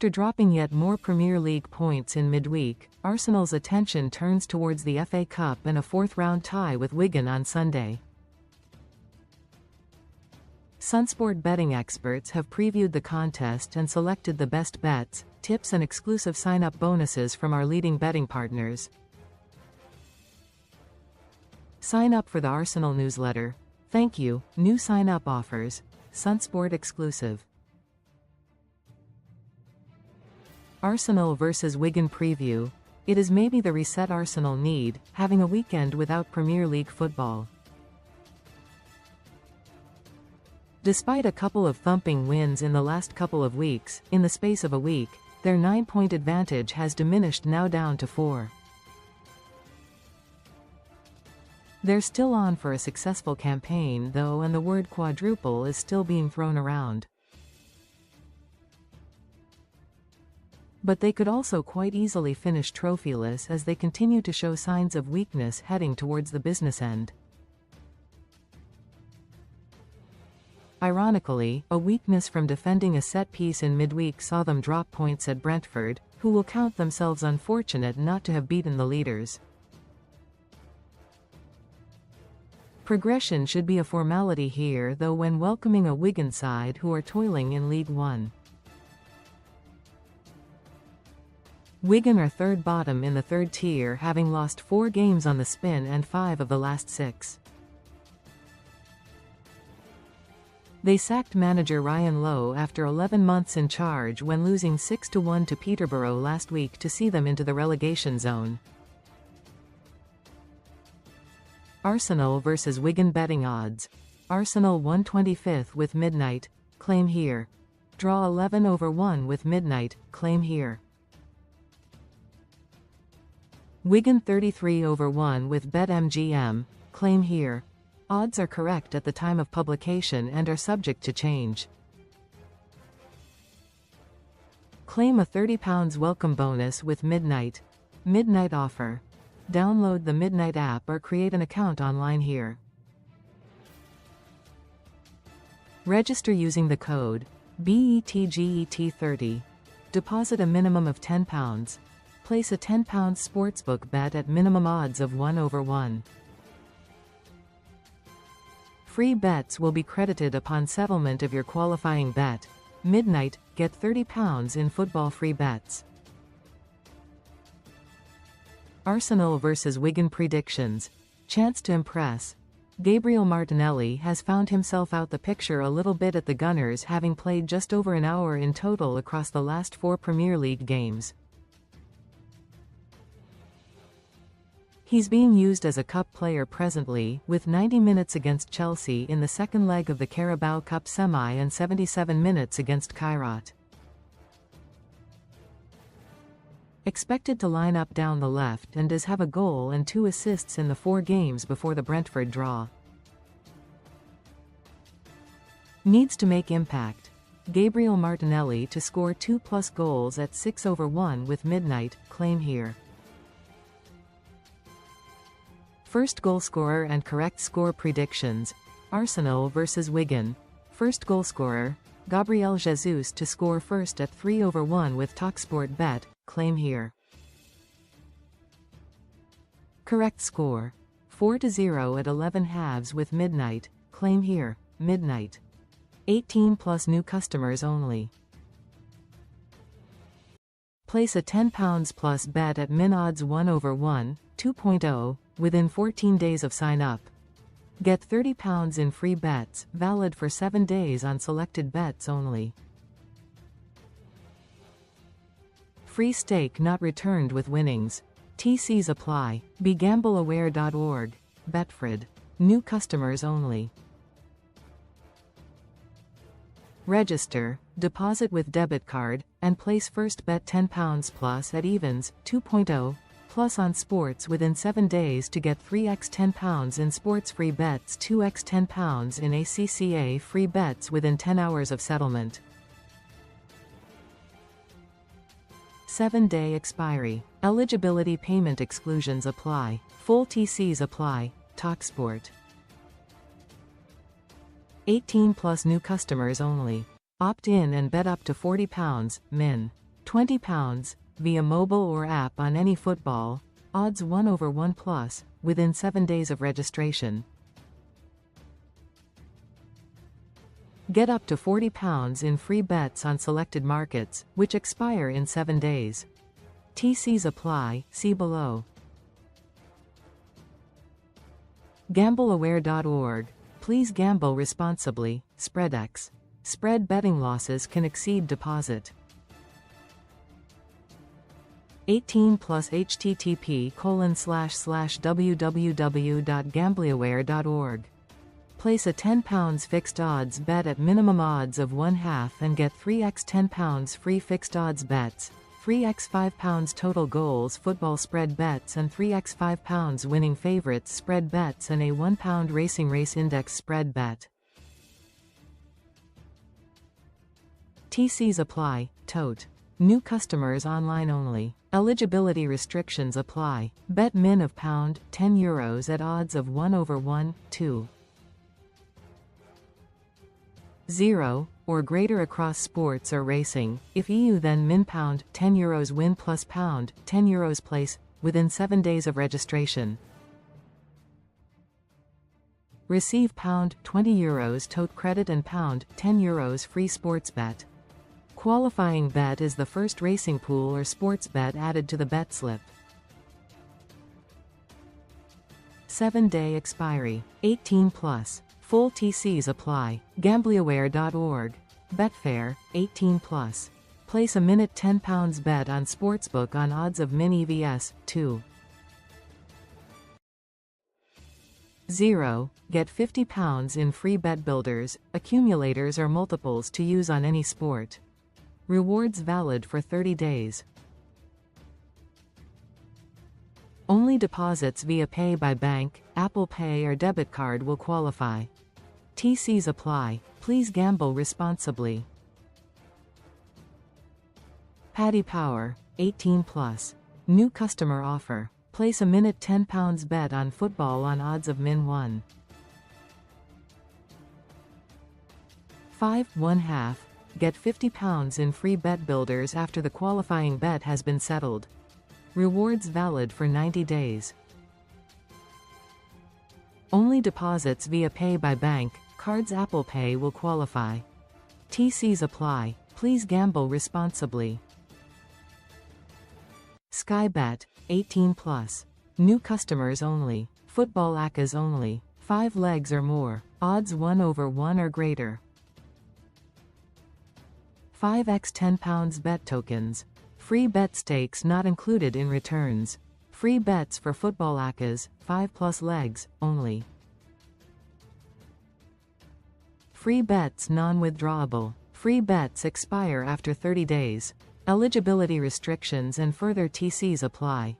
After dropping yet more Premier League points in midweek, Arsenal's attention turns towards the FA Cup and a fourth-round tie with Wigan on Sunday. SunSport betting experts have previewed the contest and selected the best bets, tips and exclusive sign-up bonuses from our leading betting partners. Sign up for the Arsenal newsletter. Thank you. New sign-up offers. SunSport exclusive. Arsenal vs Wigan preview. It is maybe the reset Arsenal need, having a weekend without Premier League football. Despite a couple of thumping wins in the last couple of weeks, in the space of a week, their 9-point advantage has diminished, now down to 4. They're still on for a successful campaign though, and the word quadruple is still being thrown around. But they could also quite easily finish trophyless as they continue to show signs of weakness heading towards the business end. Ironically, a weakness from defending a set piece in midweek saw them drop points at Brentford, who will count themselves unfortunate not to have beaten the leaders. Progression should be a formality here though when welcoming a Wigan side who are toiling in League One. Wigan are third bottom in the third tier, having lost 4 games on the spin and 5 of the last 6. They sacked manager Ryan Lowe after 11 months in charge when losing 6-1 to Peterborough last week to see them into the relegation zone. Arsenal vs Wigan betting odds. Arsenal 1/25 with midnight, claim here. Draw 11/1 with midnight, claim here. Wigan 33/1 with BetMGM, claim here. Odds are correct at the time of publication and are subject to change. Claim a £30 welcome bonus with midnight. Midnight offer. Download the Midnight app or create an account online here. Register using the code BETGET30. Deposit a minimum of £10. Place a £10 sportsbook bet at minimum odds of 1/1. Free bets will be credited upon settlement of your qualifying bet. Midnight, get £30 in football free bets. Arsenal vs Wigan predictions. Chance to impress. Gabriel Martinelli has found himself out the picture a little bit at the Gunners, having played just over an hour in total across the last 4 Premier League games. He's being used as a cup player presently, with 90 minutes against Chelsea in the second leg of the Carabao Cup semi and 77 minutes against Kairat. Expected to line up down the left and does have a goal and 2 assists in the 4 games before the Brentford draw. Needs to make impact. Gabriel Martinelli to score 2+ goals at 6/1 with midnight, claim here. First goal scorer and correct score predictions. Arsenal vs Wigan. First goal scorer, Gabriel Jesus to score first at 3/1 with TalkSport bet, claim here. Correct score, 4-0 at 11 halves with midnight, claim here. Midnight. 18+ new customers only. Place a £10 plus bet at min odds 1/1, 2.0, within 14 days of sign up. Get £30 in free bets, valid for 7 days on selected bets only. Free stake not returned with winnings. TCs apply. BeGambleAware.org. Betfred. New customers only. Register, deposit with debit card, and place first bet £10 plus at evens, 2.0, plus on sports within 7 days to get 3x £10 in sports free bets, 2x £10 in ACCA free bets within 10 hours of settlement. 7-day expiry. Eligibility payment exclusions apply. Full TCs apply. TalkSport. 18+ new customers only. Opt in and bet up to £40, min. £20, via mobile or app on any football, odds 1/1 plus, within 7 days of registration. Get up to £40 in free bets on selected markets, which expire in 7 days. TCs apply, see below. GambleAware.org. Please gamble responsibly. SpreadX. Spread betting losses can exceed deposit. 18 plus http://www.gambleaware.org. Place a £10 fixed odds bet at minimum odds of 1/2 and get 3x £10 free fixed odds bets, 3x £5 total goals football spread bets and 3x £5 winning favorites spread bets and a £1 racing race index spread bet. TCs apply. Tote. New customers online only. Eligibility restrictions apply. Bet min of €10 at odds of 1/1, 2. 0, or greater across sports or racing. If EU then min €10 win plus €10 place, within 7 days of registration. Receive €20 tote credit and €10 free sports bet. Qualifying bet is the first racing pool or sports bet added to the bet slip. 7-day expiry. 18 plus. Full TCs apply. GambleAware.org. Betfair, 18 plus. Place a minute £10 bet on Sportsbook on odds of min EVS, 2. 0. Get £50 in free bet builders, accumulators or multiples to use on any sport. Rewards valid for 30 days. Only deposits via Pay by Bank, Apple Pay or debit card will qualify. TCs apply. Please gamble responsibly. Paddy Power, 18 plus. New customer offer. Place a minute £10 bet on football on odds of min 1. 5 1/2. Get £50 in free bet builders after the qualifying bet has been settled. Rewards valid for 90 days. Only deposits via Pay by Bank, cards Apple Pay will qualify. TCs apply. Please gamble responsibly. Sky Bet, 18 plus. New customers only. Football ACCAs only. 5 legs or more. Odds 1/1 or greater. 5x £10 bet tokens. Free bet stakes not included in returns. Free bets for football ACCAs, 5 plus legs, only. Free bets non-withdrawable. Free bets expire after 30 days. Eligibility restrictions and further TCs apply.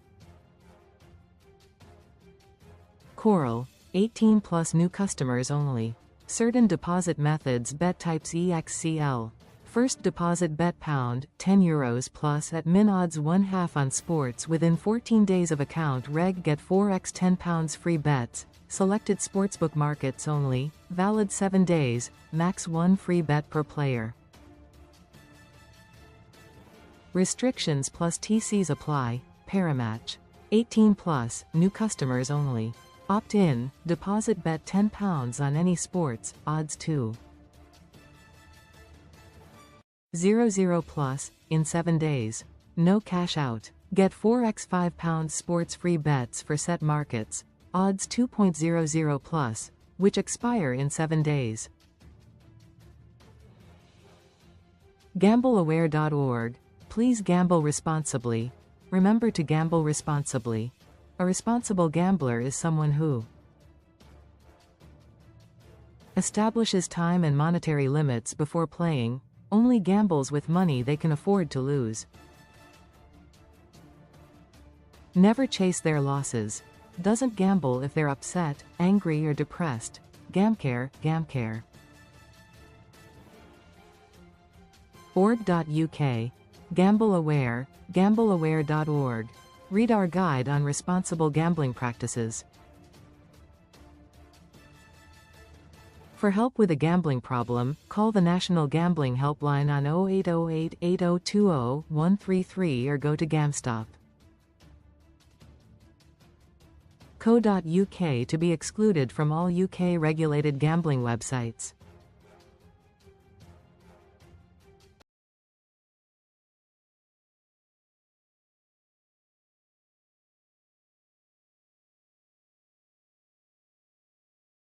Coral, 18 plus new customers only. Certain deposit methods bet types EXCL. First deposit bet €10 plus at min odds 1/2 on sports within 14 days of account reg get 4x £10 free bets, selected sportsbook markets only, valid 7 days, max 1 free bet per player. Restrictions plus TCs apply. Paramatch. 18 plus, new customers only. Opt-in, deposit bet £10 on any sports, odds 2. 00 plus, in 7 days. No cash out. Get 4x £5 sports free bets for set markets, odds 2.00 plus, which expire in 7 days. GambleAware.org. Please gamble responsibly. Remember to gamble responsibly. A responsible gambler is someone who establishes time and monetary limits before playing, only gambles with money they can afford to lose. Never chase their losses. Doesn't gamble if they're upset, angry or depressed. Gamcare, Gamcare. Org.uk. GambleAware, GambleAware.org. Read our guide on responsible gambling practices. For help with a gambling problem, call the National Gambling Helpline on 0808 8020 133 or go to GamStop. Co.uk to be excluded from all UK regulated gambling websites.